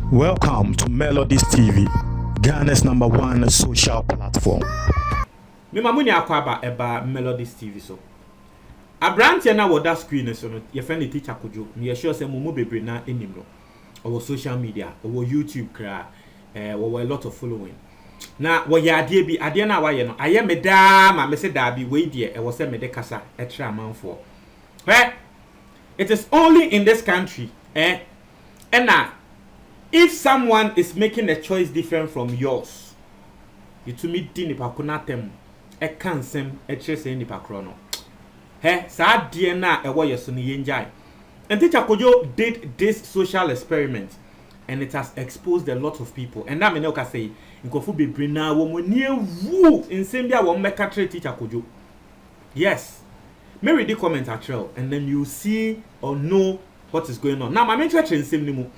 Welcome to Melodies TV, Ghana's #1 social platform. Me mamuni akwaba eba Melodies TV so. Abrantia na woda screen so no ye friend teacher Kojo. Me sure say mumu bebre na enim no. Our social media, our YouTube kra, we a lot of following. Na wo ya ade na wa ye no. Aye me da ma me se da bi we die e wo se me de kasa e tra amanfo. It is only in this country, and if someone is making a choice different from yours, you to meet the nipa kunatem, a cansem, a chase nipa chrono. Sa DNA a warrior sunny yenjai. And Teacher Kojo did this social experiment, and it has exposed a lot of people. And that mean say, in Kofu be brina woman near woo in Sambia won't make a trade Teacher Kojo. Yes. May read the comment at trail, and then you see or know what is going on. Now, my main church in Simnimu.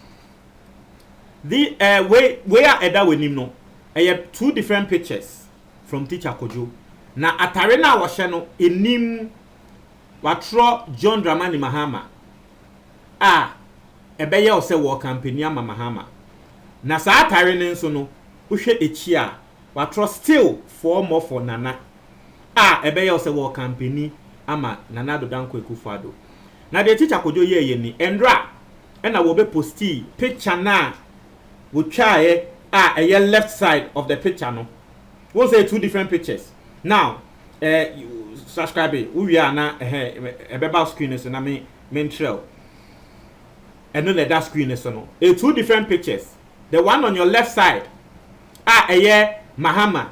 The where Eda we nimno. I have two different pictures from Teacher Kojo. Na atarena washano enim watro John Dramani Mahama. Ebeye ose wo campaign ama Mahama. Na sa atarena nso no uhwe echi a watro still for more for Nana. Ebeye ose wo campaign ama Nana do Danko Akufo-Addo. Na the Teacher Kojo ye ni endra na wo be posti picture na wo try a left side of the picture no. We'll say two different pictures. Now, you subscribe we are na beba screen so na me trail. And no let that screen so no. Two different pictures. The one on your left side Mahama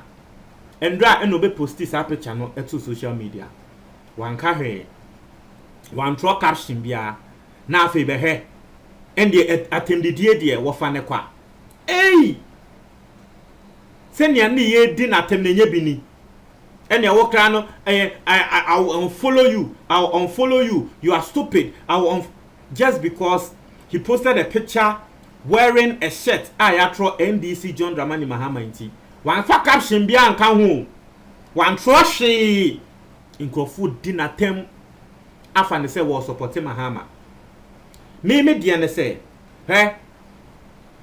endra no be posti sa picture no to social media. One carry one throw caption bia na afi be he and the attended die wo fa ne kwa senya ne ye di na tem ne nya bi ni and ya wo kra no I will unfollow you, I will unfollow you, you are stupid, I will just because he posted a picture wearing a shirt ya throw NDC John Dramani Mahama inti one fa caption bia anka ho one throw she Nkrofo di na tem afa ne se wo support Mahama. Me dia ne se e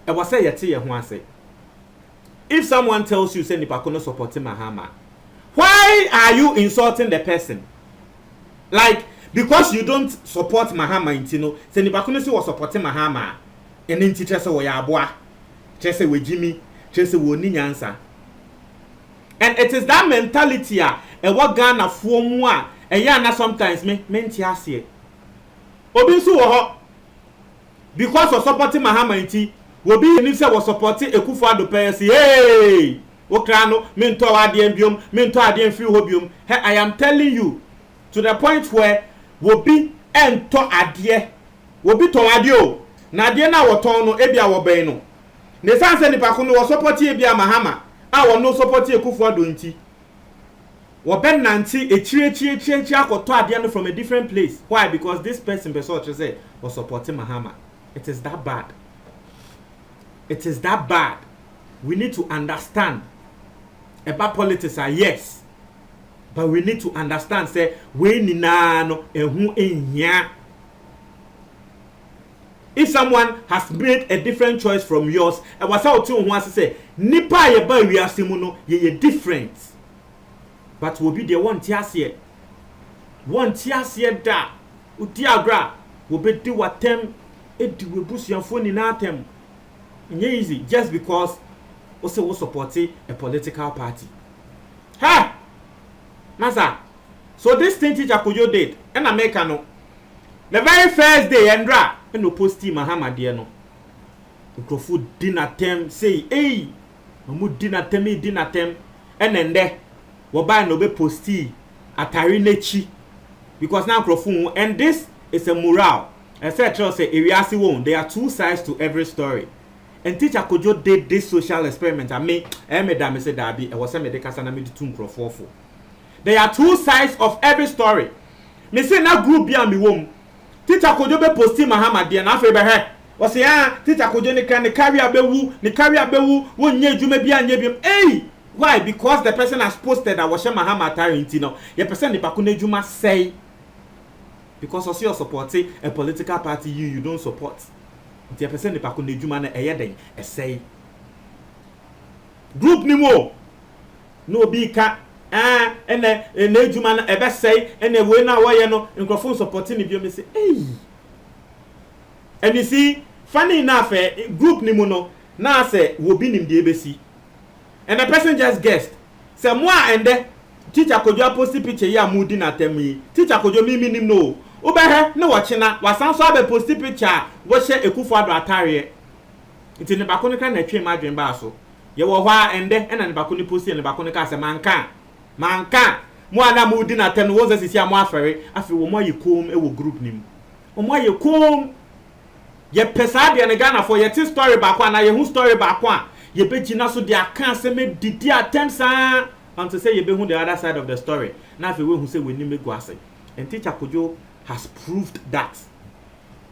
was say yete ye ho ase. If someone tells you say nipa ko no support Mahama, why are you insulting the person? Like because you don't support Mahama intino, say nipa ko no say wo support Mahama, en nti che se wo ya aboa, che se we jimi, che se wo ni nyansa. And it is that mentality what Ghana for mu na sometimes me nti ase obi nso wo ho because of supporting Mahama nti obi ni say wo supporting Akufo-Addo pese hey wo kra no me nto ade biom me nto ade free ho biom. I am telling you to the point where obi ento ade obi ton ade o na ade na wo ton no ebia wo ben no ne sanse ni pa ko no wo supporting ebia Mahama wo no supporting Akufo-Addo nti Woben nanti echi akoto ade no from a different place. Why? Because this person say was supporting Mahama. It is that bad. It is that bad. We need to understand about politics yes. But we need to understand say we ni na no ehu ehia. If someone has made a different choice from yours, e was how to who say nipa ye ba wi asemu no ye different. But will be the one tiasie da udi agra will be do what them edi we busuafo ni na atem easy just because also support a political party. Masa, so this thing Teacher Kojo did in America no the very first day endra no posti Mahama de no Nkrofo dinner tem say hey mamu dinner tem enende woba no be posti atari nechi because now Nkrofo and this is a moral etc say ewiase won there are two sides to every story and Teacher Kojo did this social experiment and me da say that be e was say me de kasa na me de two Nkrofo for there are two sides of every story me say na group bia me wom Teacher Kojo be posti Mahama de na afa be he was say Teacher Kojo ne carry abewu wonye adwuma bia anye biem why? Because the person has posted that was Mahama atari intino. The person ni pakune juma say because also you're supporting a political party you don't support. The person the pakun ejuma na eyeden essay group ni mo no bi ka ene ejuma na ebe say ene we na woye no microphone supporting bi o me say hey. And you see funny enough group ni mo no na say wo bi nim de ebesi and the person just guessed say mo and teacher Kojo post picture ya mudi na temi teacher Kojo mi nim no obehe ne wochina wasan so abe post picture wo hye Ekufuado atare nti ne bako ne ka na twe madwen ba so ye wo hwa ende na ne bako ne post ne bako ne ka se manka mo ana mudi na temi wo ze sisi amo afere afi wo mo yikom e wo group nim wo mo yikom ye pesa de ne Ghana for ye ti story bako ana ye hu story bako a ye begina so de aka se me didi atensa until say ye be hu the other side of the story na afi we hu say we nim egu ase and teacher Kojo has proved that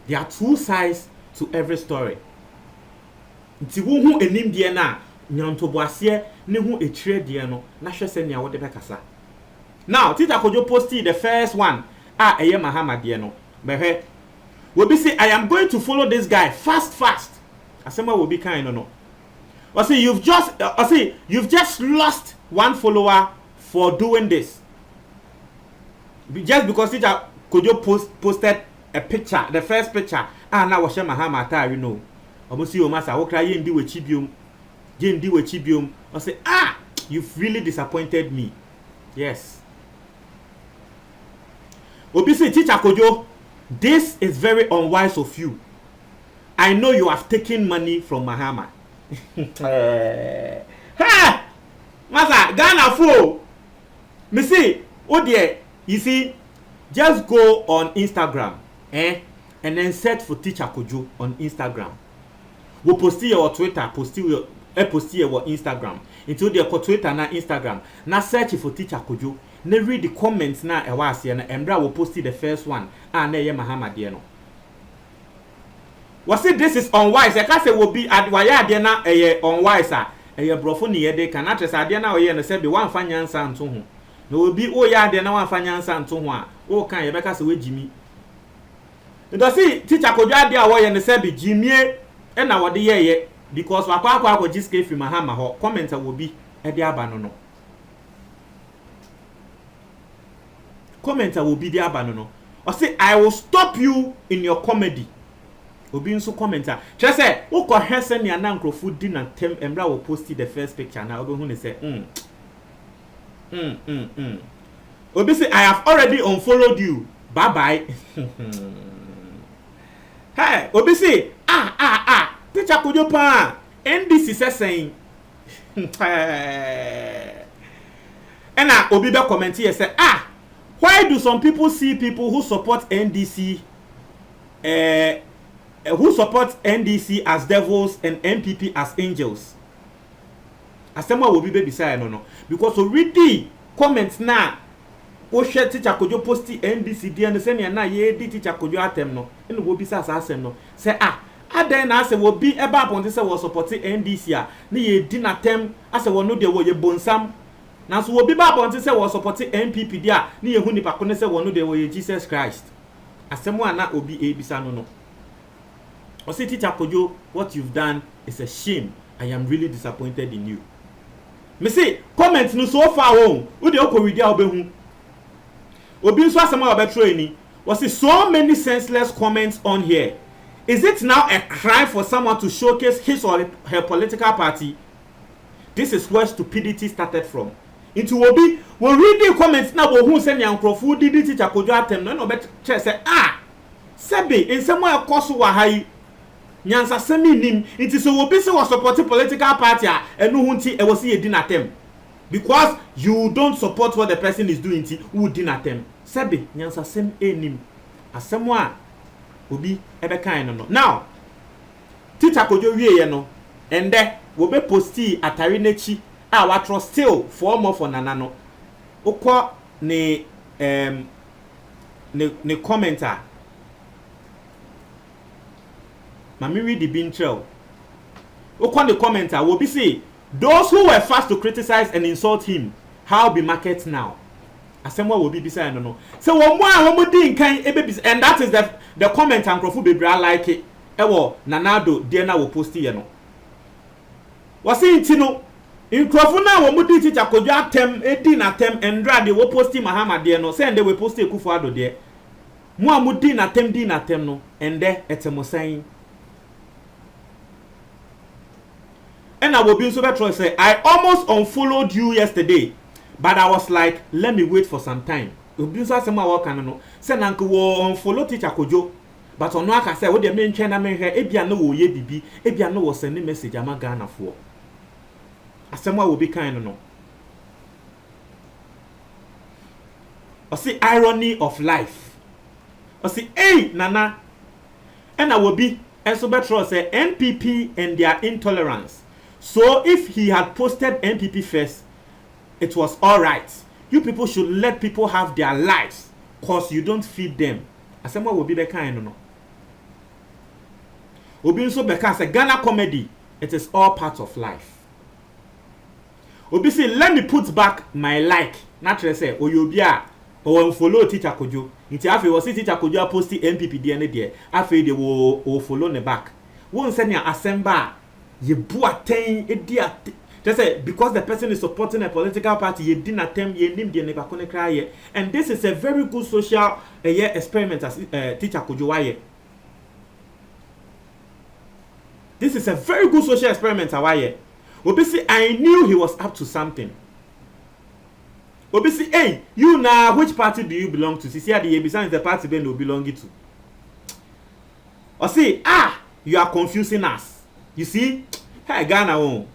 there are two sides to every story. Nti wo hu enim de na nyantoboase ne hu etire de no na hwe se nea wo de bekasa. Now teacher Kojo posted the first one eye Mahama de no behwe we be say I am going to follow this guy fast asema will be kind no. Or say you've just lost one follower for doing this. Just because teacher Kojo posted a picture, the first picture, now was Mahama ata you know. Almost you masa wo kra ye ndi we chibium. I say you've really disappointed me. Yes. Obisi teacher Kojo, this is very unwise of you. I know you have taken money from Mahama. Ha! Masa Ghana fo. Me see, oh dear, you see, just go on Instagram, and then search for teacher Kojo on Instagram. We post here on Twitter, post here on Instagram. Into the Twitter na Instagram. Na search for teacher Kojo. Na read the comments na ewa ase na Embra will post the first one. Na ye Mahama de no. Was it this is unwise? I can say will be at waya de na unwise brofo ni ye de kan atres ade na oye no se be wan fanya nsa nto ho. Na obi o ya de na wan fanya nsa nto ho a o kan ye beka se we jimi. Ndo si teacher Kojo ade a wo ye no se be jimie e na wo de ye because wakwa jiske fi Mahama ho commenter will be e de aba no no. Commenter will be the abanono. Or say, I will stop you in your comedy. Obi nso commenter. She say, "Who ko hese ni ana nkrofo di na tem Embra will post the first picture na obi hu ne say, Obi say, I have already unfollowed you. Bye bye." Hey, Obi say, teacher Kojo pa NDC saying. Obi be comment here say, why do some people see people who support NDC as devils and MPP as angels? Asema will be beside no because already comments na o share teacher Kojo posti NDC dia no say na ye di teacher Kojo atem no eno wo bisa asem no say adan na say wo bi eba aponte say wo support NDC a na ye di na tem ase wo no de wo ye bonsam na so wo bi ba aponte say wo support MPP dia na ye hu nipa ko ne say wo no de wo ye Jesus Christ asem na obi ebisa no o say teacher Kojo, what you've done is a shame. I am really disappointed in you. Me say comment no so far home wo de okori dia obehu obi nso asema obetro ni was see so many senseless comments on here. Is it now a crime for someone to showcase his or her political party? This is where stupidity started from. Into obi we read the comments now wo hu say nyankrofo didi teacher Kojo atem no bet say sebe in some way koso wa hai nyansa semi nim it is so obi say was supporting political party enu hu nti e was ye din atem because you don't support what the person is doing nti who din atem sebe nyansa sem enim asem a obi ebe kan no now teacher Kojo wie ye no ende wo be posti atare nachi a watro still for more for nana no ukọ ne commenter Mami read the bin trail. Ukọ the commenter will be say those who were fast to criticize and insult him how be market now. asɛm will be beside no so one more thing can and that is the comment and crofo bebre like it nanado dear na wo post here no was it no in crofo na wo mudi teacher kojo atem edi na tem endra de wo post mahama dear no say and they will post Akufo Addo dear mo amudi na tem no ende etemosan and I will be so better say I almost unfollowed you yesterday. But I was like, let me wait for some time. Obiunso asema wa kan no. Say na nko wo unfollow teacher Kojo. But ono aka say wo de me ntwen na me hwe ebia no wo ye bibi, ebia no wo send message ama Ghana fo. Asema wo bi kan no. O see irony of life. O see hey nana. And I will be enso betro say NPP and their intolerance. So if he had posted NPP first, it was all right. You people should let people have their lives, cause you don't feed them. Asema will be the kind no. Obi nso beka say Ghana comedy, it is all part of life. Obi say let me put back my like. Naturally say oyobia or follow teacher Kojo. Nti afi was teacher Kojo post NPP there there. Afi they will follow the back. Won say na asemba ye bu aten edia. Just say because the person is supporting a political party, you didn't attempt you name the neighbor cry. And this is a very good social experiment as teacher Kojo. This is a very good social experiment. Obisi, I knew he was up to something. Obisi, hey, you now, which party do you belong to? See, the besides the party Ben will belong to. Or say, you are confusing us. You see, hey, Ghana.